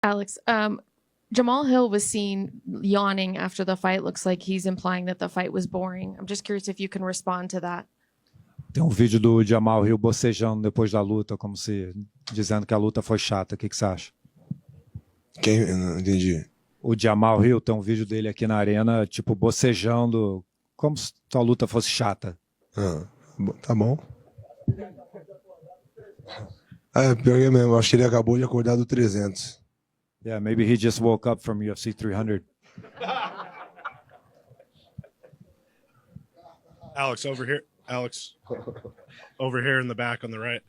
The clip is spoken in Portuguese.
Alex, Jamal Hill was seen yawning after the fight. Looks like he's implying that the fight was boring. I'm just curious if you can respond to that. Tem um vídeo do Jamal Hill bocejando depois da luta, como se dizendo que a luta foi chata. O que você acha? Quem? Eu não entendi. O Jamal Hill tem um vídeo dele aqui na arena, tipo, bocejando, como se a luta fosse chata. Tá bom. Pior que é mesmo. Acho que ele acabou de acordar do 300. Yeah, maybe he just woke up from UFC 300. Alex, over here. Alex, over here in the back on the right.